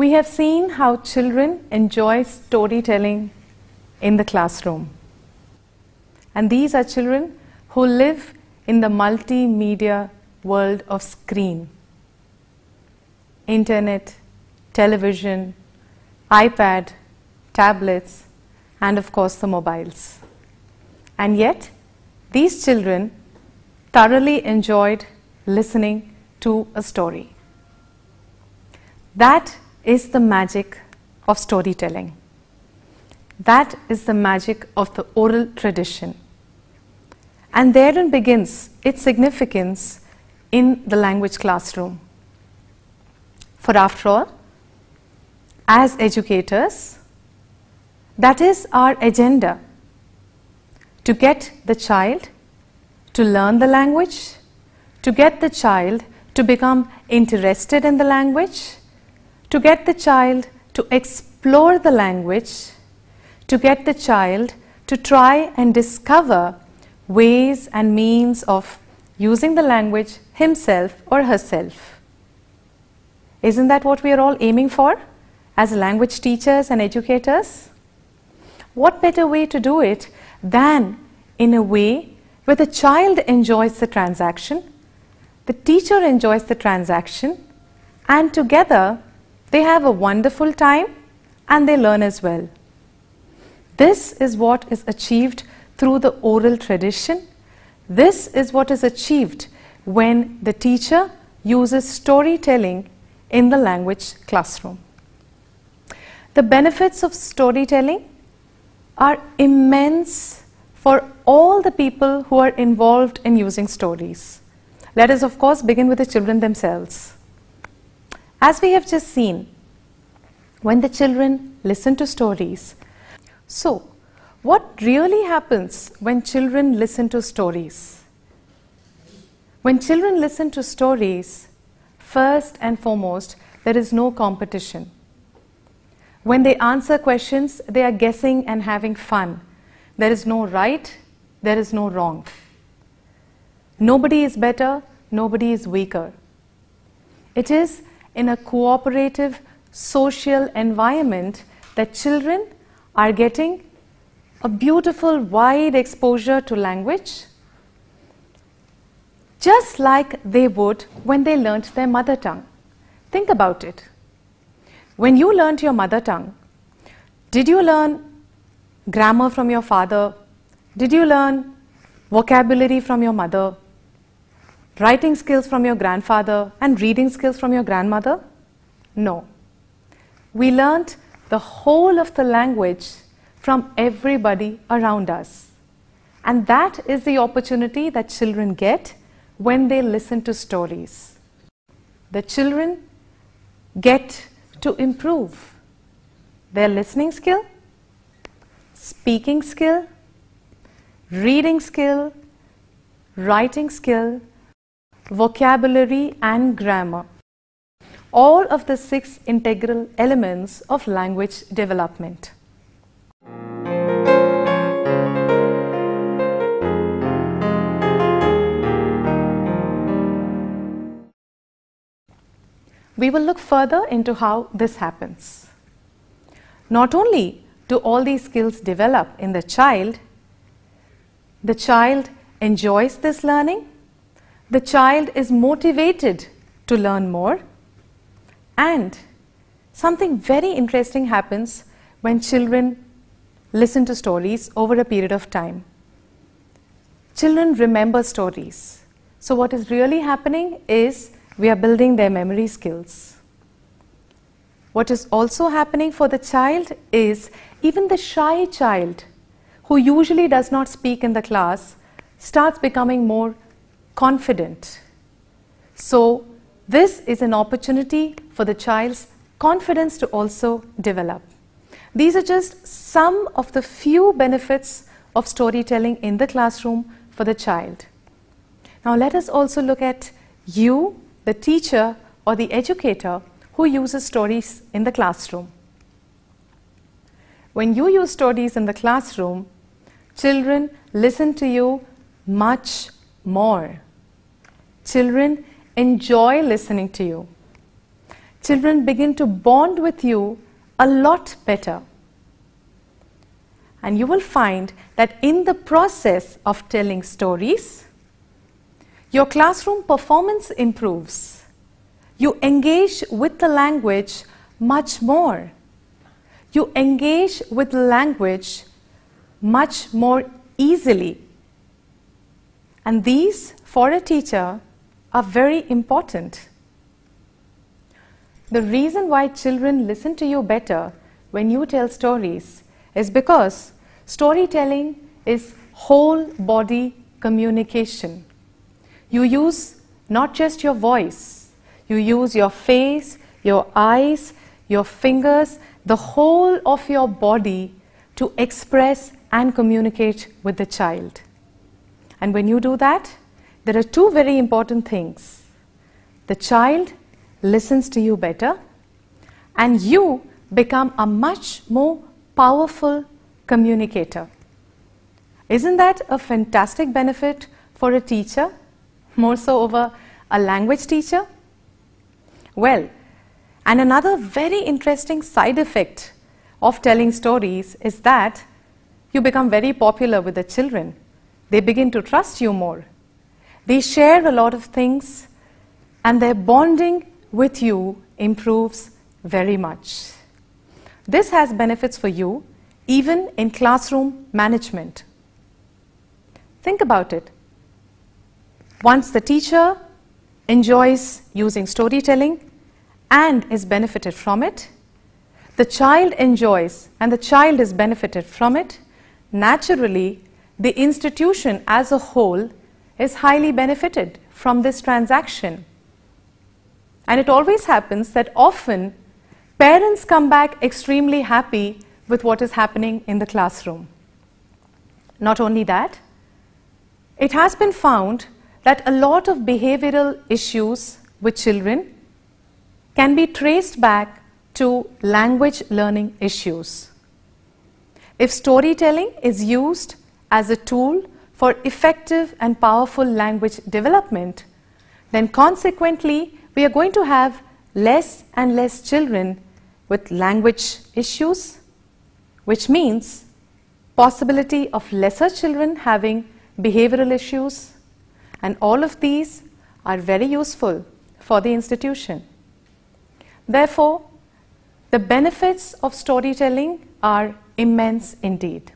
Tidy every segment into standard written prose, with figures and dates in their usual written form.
We have seen how children enjoy storytelling in the classroom. And these are children who live in the multimedia world of screen, internet, television, iPad, tablets, and of course the mobiles. And yet, these children thoroughly enjoyed listening to a story. That is the magic of storytelling. That is the magic of the oral tradition. And therein begins its significance in the language classroom. For after all, as educators, that is our agenda, to get the child to learn the language, to get the child to become interested in the language, to get the child to explore the language, to get the child to try and discover ways and means of using the language himself or herself. Isn't that what we are all aiming for as language teachers and educators? What better way to do it than in a way where the child enjoys the transaction, the teacher enjoys the transaction, and together they have a wonderful time and they learn as well. This is what is achieved through the oral tradition. This is what is achieved when the teacher uses storytelling in the language classroom. The benefits of storytelling are immense for all the people who are involved in using stories. Let us of course begin with the children themselves. As we have just seen, when the children listen to stories, so what really happens when children listen to stories? When children listen to stories, first and foremost, there is no competition. When they answer questions, they are guessing and having fun. There is no right, there is no wrong. Nobody is better, nobody is weaker. It is in a cooperative social environment that children are getting a beautiful wide exposure to language, just like they would when they learnt their mother tongue. Think about it. When you learnt your mother tongue, did you learn grammar from your father? Did you learn vocabulary from your mother? Writing skills from your grandfather and reading skills from your grandmother? No. We learnt the whole of the language from everybody around us. And that is the opportunity that children get when they listen to stories. The children get to improve their listening skill, speaking skill, reading skill, writing skill, vocabulary and grammar. All of the 6 integral elements of language development. We will look further into how this happens. Not only do all these skills develop in the child enjoys this learning, the child is motivated to learn more, and something very interesting happens when children listen to stories over a period of time. Children remember stories. So what is really happening is we are building their memory skills. What is also happening for the child is even the shy child who usually does not speak in the class starts becoming more confident. So this is an opportunity for the child's confidence to also develop. These are just some of the few benefits of storytelling in the classroom for the child. Now let us also look at you, the teacher or the educator who uses stories in the classroom. When you use stories in the classroom, children listen to you much more. Children enjoy listening to you. children begin to bond with you a lot better. And you will find that in the process of telling stories, your classroom performance improves. You engage with the language much more. You engage with the language much more easily. And these, for a teacher, are very important. The reason why children listen to you better when you tell stories is because storytelling is whole body communication. You use not just your voice, you use your face, your eyes, your fingers, the whole of your body to express and communicate with the child. And when you do that, there are two very important things. The child listens to you better, and you become a much more powerful communicator. Isn't that a fantastic benefit for a teacher, more so over a language teacher? Well, and another very interesting side effect of telling stories is that you become very popular with the children. They begin to trust you more. They share a lot of things, and their bonding with you improves very much. This has benefits for you even in classroom management. Think about it. Once the teacher enjoys using storytelling and is benefited from it, the child enjoys and the child is benefited from it, naturally the institution as a whole is highly benefited from this transaction. And it always happens that often parents come back extremely happy with what is happening in the classroom. Not only that, it has been found that a lot of behavioral issues with children can be traced back to language learning issues. If storytelling is used as a tool for effective and powerful language development, then consequently we are going to have less and less children with language issues, which means possibility of lesser children having behavioral issues, and all of these are very useful for the institution. Therefore, the benefits of storytelling are immense indeed.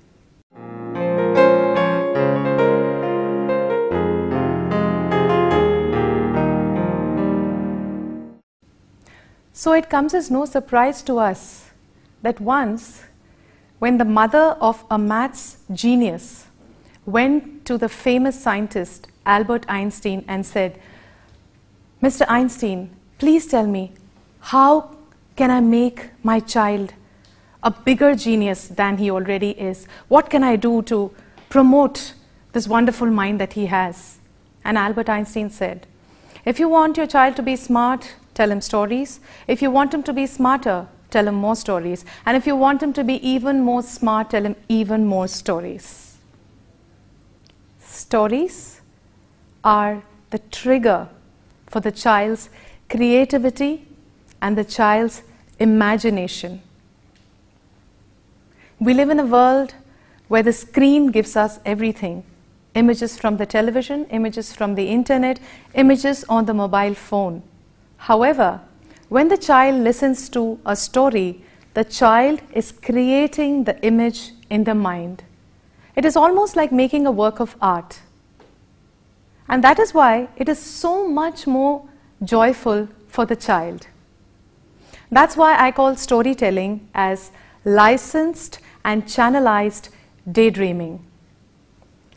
So it comes as no surprise to us that once, when the mother of a maths genius went to the famous scientist Albert Einstein and said, "Mr. Einstein, please tell me, how can I make my child a bigger genius than he already is? What can I do to promote this wonderful mind that he has?" And Albert Einstein said, "If you want your child to be smart, tell him stories. If you want him to be smarter, tell him more stories. And if you want him to be even more smart, tell him even more stories." Stories are the trigger for the child's creativity and the child's imagination. We live in a world where the screen gives us everything. Images from the television, images from the internet, images on the mobile phone. However, when the child listens to a story, the child is creating the image in the mind. It is almost like making a work of art. And that is why it is so much more joyful for the child. That's why I call storytelling as licensed and channelized daydreaming.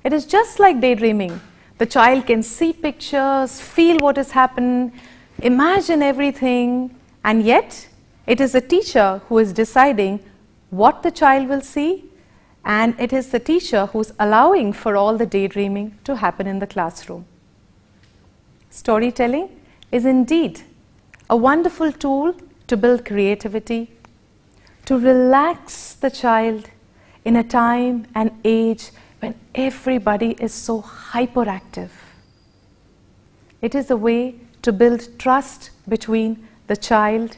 It is just like daydreaming. The child can see pictures, feel what has happened, imagine everything, and yet it is the teacher who is deciding what the child will see, and it is the teacher who is allowing for all the daydreaming to happen in the classroom. Storytelling is indeed a wonderful tool to build creativity, to relax the child in a time and age when everybody is so hyperactive. It is a way to build trust between the child,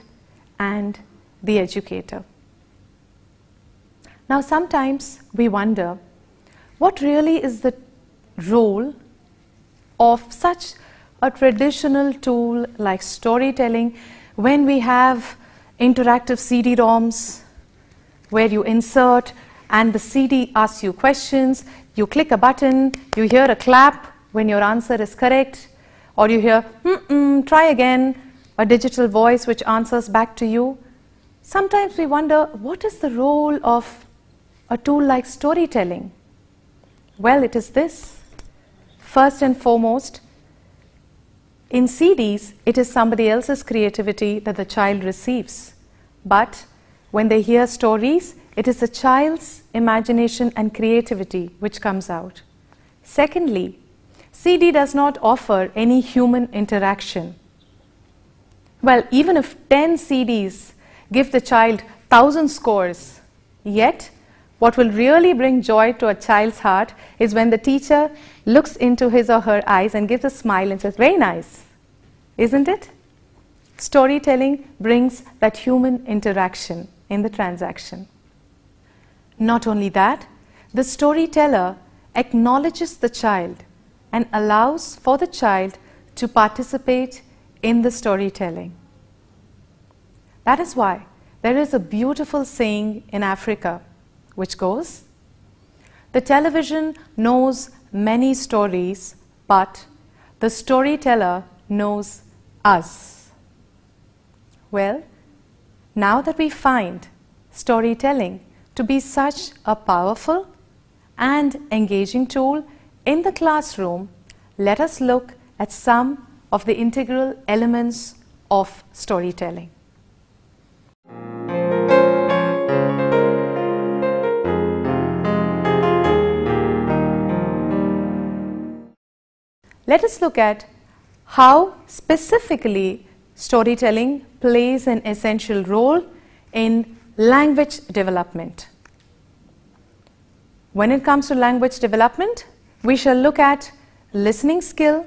and the educator. Now, sometimes we wonder, what really is the role of such a traditional tool like storytelling when we have interactive CD-ROMs where you insert and the CD asks you questions, you click a button, you hear a clap when your answer is correct, or you hear, try again, a digital voice which answers back to you. Sometimes we wonder, what is the role of a tool like storytelling? Well, it is this. First and foremost, in CDs, it is somebody else's creativity that the child receives. But when they hear stories, it is the child's imagination and creativity which comes out. Secondly, CD does not offer any human interaction. Well, even if 10 CDs give the child 1,000 scores, yet what will really bring joy to a child's heart is when the teacher looks into his or her eyes and gives a smile and says, very nice, isn't it? Storytelling brings that human interaction in the transaction. Not only that, the storyteller acknowledges the child and allows for the child to participate in the storytelling. That is why there is a beautiful saying in Africa which goes, the television knows many stories, but the storyteller knows us. Well, now that we find storytelling to be such a powerful and engaging tool in the classroom, let us look at some of the integral elements of storytelling. Let us look at how specifically storytelling plays an essential role in language development. When it comes to language development, we shall look at listening skill,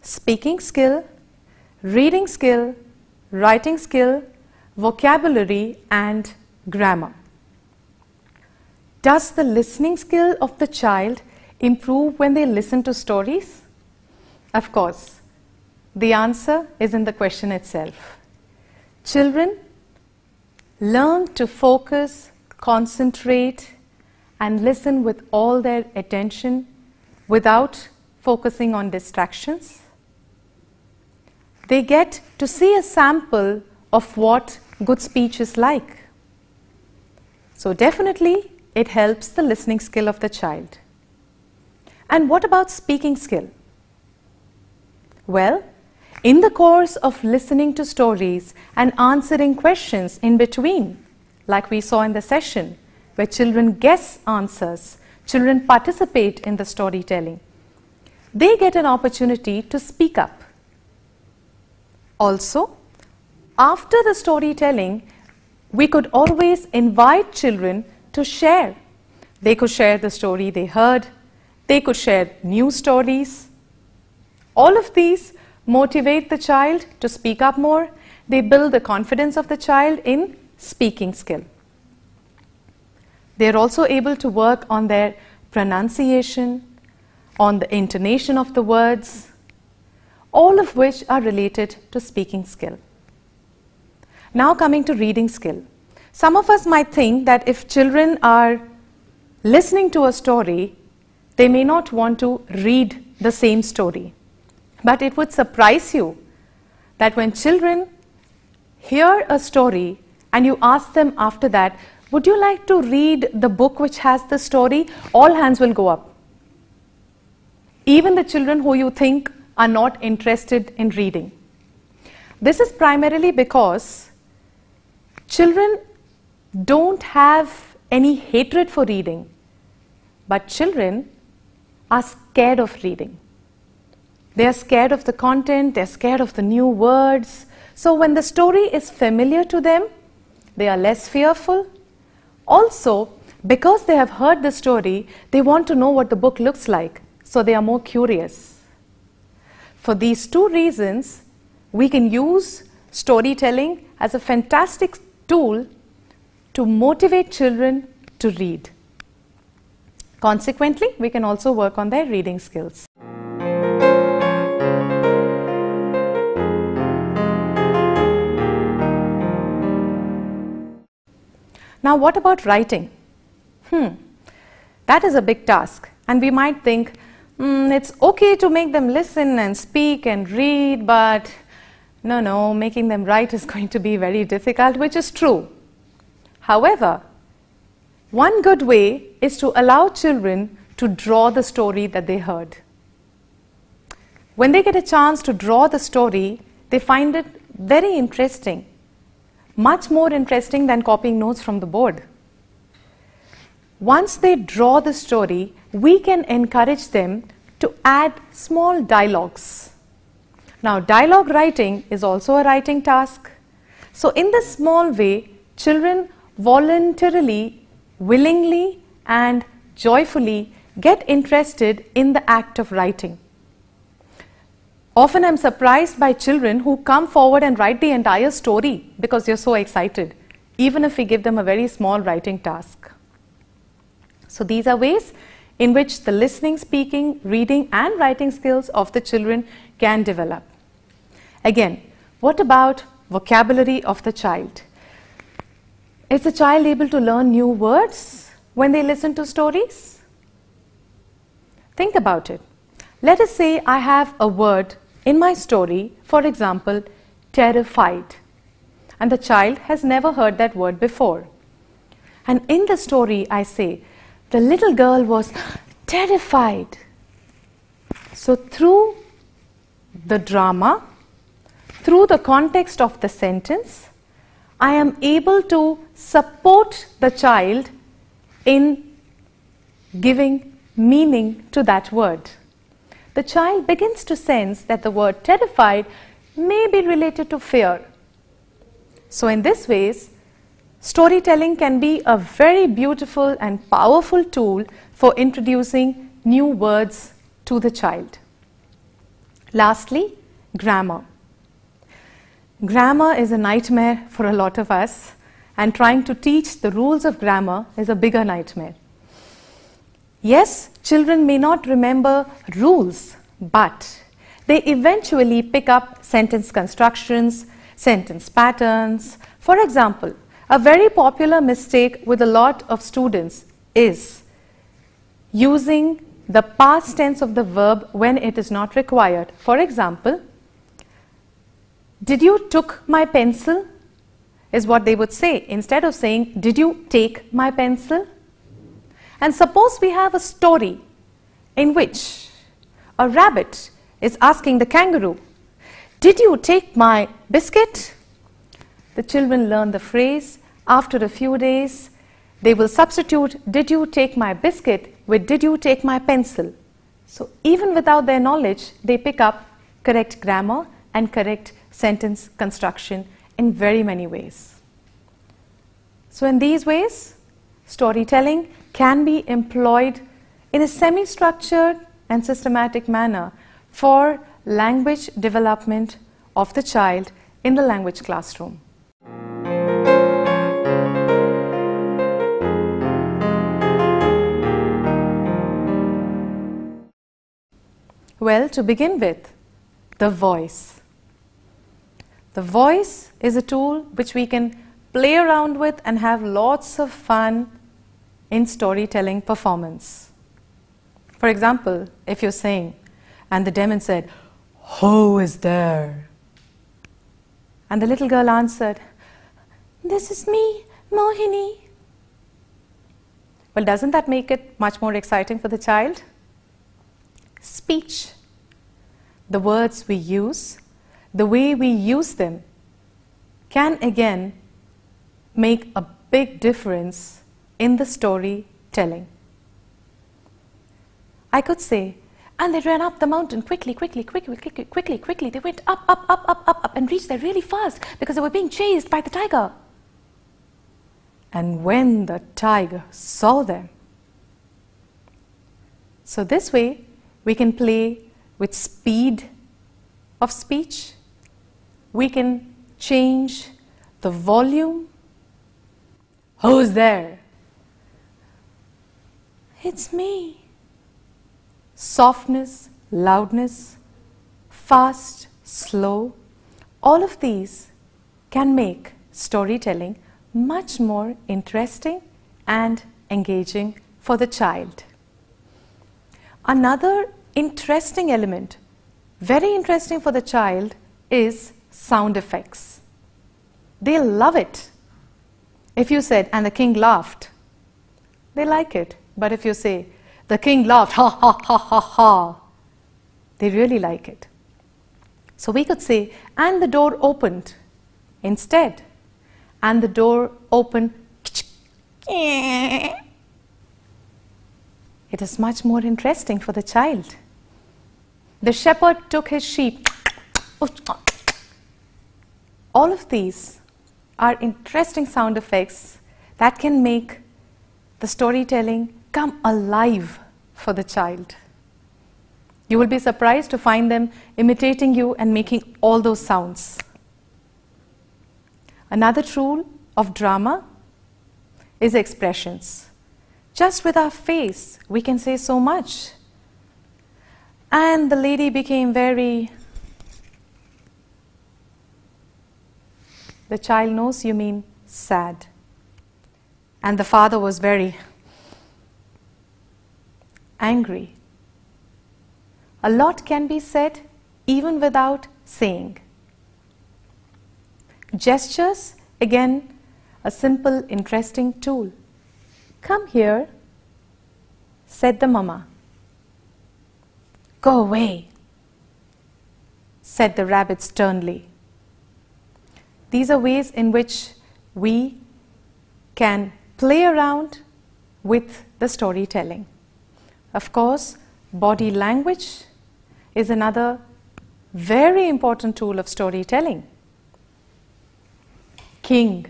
speaking skill, reading skill, writing skill, vocabulary, and grammar. Does the listening skill of the child improve when they listen to stories? Of course, the answer is in the question itself. Children learn to focus, concentrate, and listen with all their attention without focusing on distractions. They get to see a sample of what good speech is like. So definitely it helps the listening skill of the child. And what about speaking skill? Well, in the course of listening to stories and answering questions in between, like we saw in the session, where children guess answers, children participate in the storytelling, they get an opportunity to speak up. Also, after the storytelling, we could always invite children to share. They could share the story they heard, they could share new stories. All of these motivate the child to speak up more. They build the confidence of the child in speaking skill. They are also able to work on their pronunciation, on the intonation of the words, all of which are related to speaking skill. Now coming to reading skill. Some of us might think that if children are listening to a story, they may not want to read the same story. But it would surprise you that when children hear a story and you ask them after that, would you like to read the book which has the story? All hands will go up. Even the children who you think are not interested in reading. This is primarily because children don't have any hatred for reading, but children are scared of reading. They are scared of the content, they are scared of the new words. So when the story is familiar to them, they are less fearful. Also, because they have heard the story, they want to know what the book looks like. So they are more curious. For these two reasons, we can use storytelling as a fantastic tool to motivate children to read. Consequently, we can also work on their reading skills. Now, what about writing? That is a big task, and we might think, it's okay to make them listen and speak and read, but no, making them write is going to be very difficult, which is true. However, one good way is to allow children to draw the story that they heard. When they get a chance to draw the story, they find it very interesting, much more interesting than copying notes from the board. Once they draw the story, we can encourage them to add small dialogues. Now, dialogue writing is also a writing task. So, in this small way, children voluntarily, willingly, and joyfully get interested in the act of writing. Often I'm surprised by children who come forward and write the entire story because they're so excited, even if we give them a very small writing task. So these are ways in which the listening, speaking, reading and writing skills of the children can develop. Again, what about vocabulary of the child? Is the child able to learn new words when they listen to stories? Think about it. Let us say I have a word in my story, for example, terrified, and the child has never heard that word before. And in the story I say, the little girl was terrified. So through the drama, through the context of the sentence, I am able to support the child in giving meaning to that word. The child begins to sense that the word terrified may be related to fear. So in this ways, storytelling can be a very beautiful and powerful tool for introducing new words to the child. Lastly, grammar. Grammar is a nightmare for a lot of us, and trying to teach the rules of grammar is a bigger nightmare. Yes, children may not remember rules, but they eventually pick up sentence constructions, sentence patterns. For example, a very popular mistake with a lot of students is using the past tense of the verb when it is not required. For example, did you took my pencil? Is what they would say instead of saying, did you take my pencil? And suppose we have a story in which a rabbit is asking the kangaroo, did you take my biscuit? The children learn the phrase. After a few days, they will substitute, did you take my biscuit with, did you take my pencil? So even without their knowledge, they pick up correct grammar and correct sentence construction in very many ways. So in these ways, storytelling can be employed in a semi-structured and systematic manner for language development of the child in the language classroom. Well, to begin with, the voice. The voice is a tool which we can play around with and have lots of fun in storytelling performance. For example, if you're saying, and the demon said, who is there? And the little girl answered, this is me, Mohini. Well, doesn't that make it much more exciting for the child? Speech. The words we use, the way we use them, can again make a big difference in the storytelling. I could say, and they ran up the mountain quickly. They went up, and reached there really fast because they were being chased by the tiger. And when the tiger saw them. So this way, we can play with speed of speech. We can change the volume. Who's there? It's me. Softness, loudness, fast, slow, all of these can make storytelling much more interesting and engaging for the child. Another interesting element, very interesting for the child, is sound effects. They love it. If you said, and the king laughed, they like it. But if you say, the king laughed, ha ha ha ha ha, they really like it. So we could say, and the door opened, instead. And the door opened, it is much more interesting for the child. The shepherd took his sheep. All of these are interesting sound effects that can make the storytelling come alive for the child. You will be surprised to find them imitating you and making all those sounds. Another tool of drama is expressions. Just with our face, we can say so much. And the lady became very... The child knows you mean sad. And the father was very angry. A lot can be said even without saying. Gestures, again, a simple, interesting tool. Come here, said the mama. Go away, said the rabbit sternly. These are ways in which we can play around with the storytelling. Of course, body language is another very important tool of storytelling. King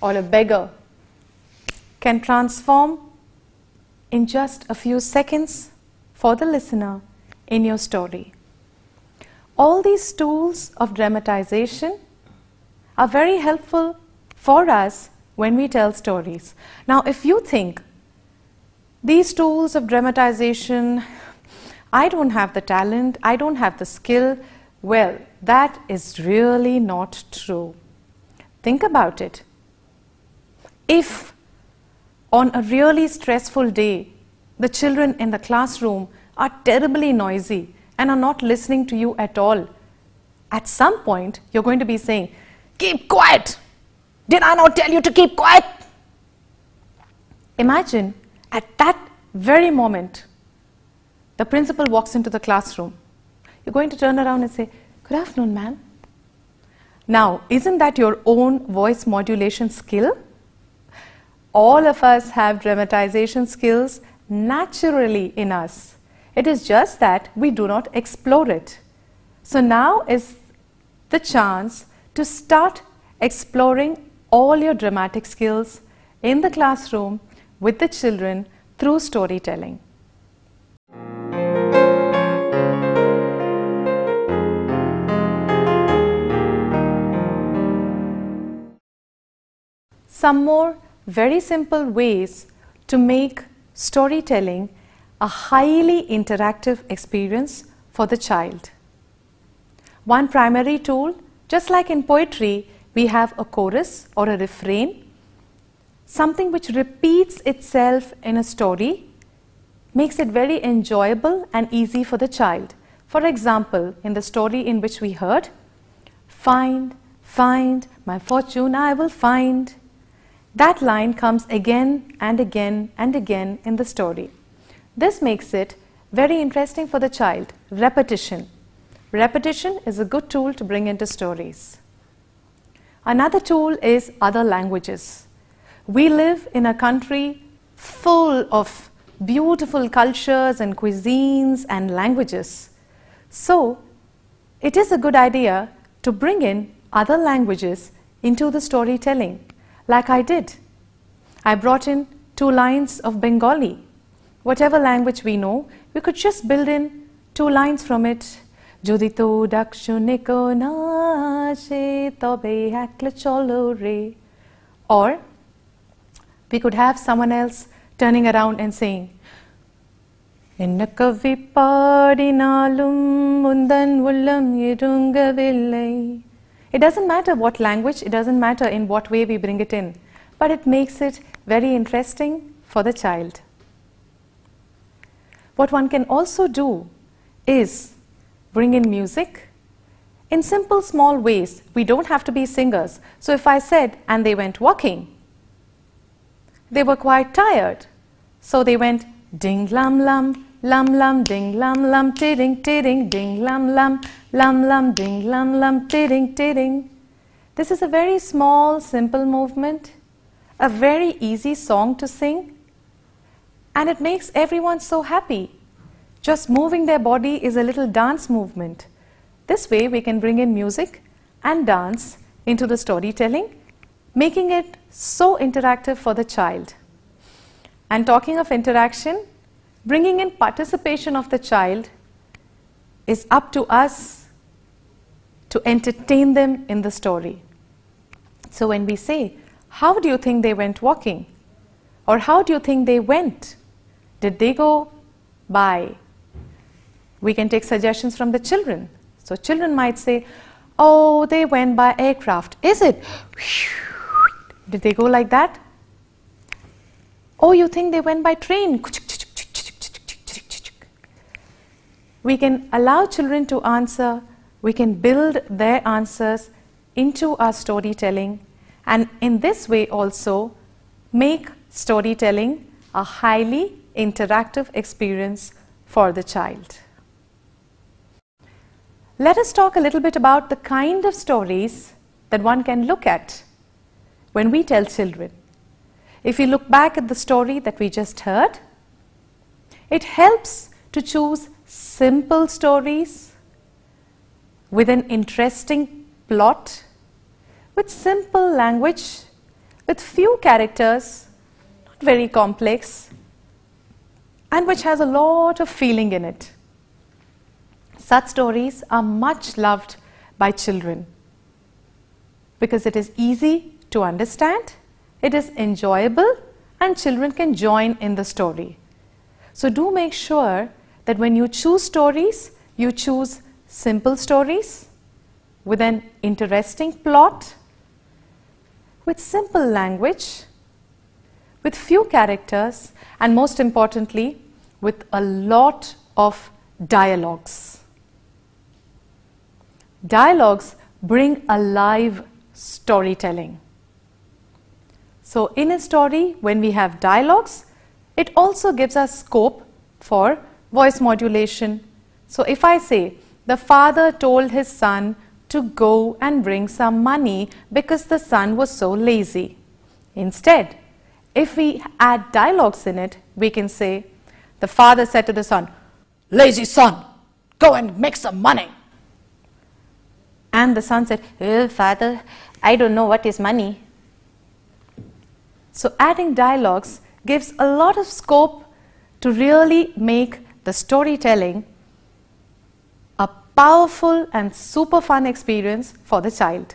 or a beggar can transform in just a few seconds for the listener in your story. All these tools of dramatization are very helpful for us when we tell stories. Now, if you think these tools of dramatization, I don't have the talent, I don't have the skill, well, that is really not true. Think about it. If on a really stressful day, the children in the classroom are terribly noisy and are not listening to you at all, at some point you're going to be saying, keep quiet! Did I not tell you to keep quiet? Imagine at that very moment, the principal walks into the classroom. You're going to turn around and say, good afternoon, ma'am. Now, isn't that your own voice modulation skill? All of us have dramatization skills naturally in us. It is just that we do not explore it. So now is the chance to start exploring all your dramatic skills in the classroom with the children through storytelling. Some more very simple ways to make storytelling a highly interactive experience for the child. One primary tool, just like in poetry, we have a chorus or a refrain, something which repeats itself in a story, makes it very enjoyable and easy for the child. For example, in the story in which we heard, find, find, my fortune I will find. That line comes again and again and again in the story. This makes it very interesting for the child. Repetition. Repetition is a good tool to bring into stories. Another tool is other languages. We live in a country full of beautiful cultures and cuisines and languages. So, it is a good idea to bring in other languages into the storytelling, like I did. I brought in 2 lines of Bengali. Whatever language we know, we could just build in 2 lines from it. Jodi to dakshune ko na ashe tobe ekla cholo re. Or we could have someone else turning around and saying, Enna kavi paadinalum undan ullam irungavillai. It doesn't matter what language, it doesn't matter in what way we bring it in, but it makes it very interesting for the child. What one can also do is bring in music in simple small ways. We don't have to be singers. So if I said, and they went walking, they were quite tired. So they went ding lam lam, lam lam ding lam lam, tiding tiding, ding lam lam, lam lam ding lam lam, tiding tiding. This is a very small simple movement, a very easy song to sing, and it makes everyone so happy. Just moving their body is a little dance movement. This way we can bring in music and dance into the storytelling, making it so interactive for the child. And talking of interaction, bringing in participation of the child is up to us to entertain them in the story. So when we say, how do you think they went walking? Or how do you think they went? Did they go by? We can take suggestions from the children. So children might say, oh, they went by aircraft. Is it? Did they go like that? Oh, you think they went by train? We can allow children to answer. We can build their answers into our storytelling, and in this way also make storytelling a highly interactive experience for the child. Let us talk a little bit about the kind of stories that one can look at when we tell children. If you look back at the story that we just heard, it helps to choose simple stories with an interesting plot, with simple language, with few characters, not very complex, and which has a lot of feeling in it. Such stories are much loved by children because it is easy to understand, it is enjoyable, and children can join in the story. So do make sure that when you choose stories, you choose simple stories with an interesting plot, with simple language, with few characters, and most importantly, with a lot of dialogues. Dialogues bring alive storytelling. So in a story, when we have dialogues, it also gives us scope for voice modulation. So if I say, the father told his son to go and bring some money because the son was so lazy. Instead, if we add dialogues in it, we can say, the father said to the son, lazy son, go and make some money. And the son said, father, I don't know what is money. So adding dialogues gives a lot of scope to really make the storytelling a powerful and super fun experience for the child.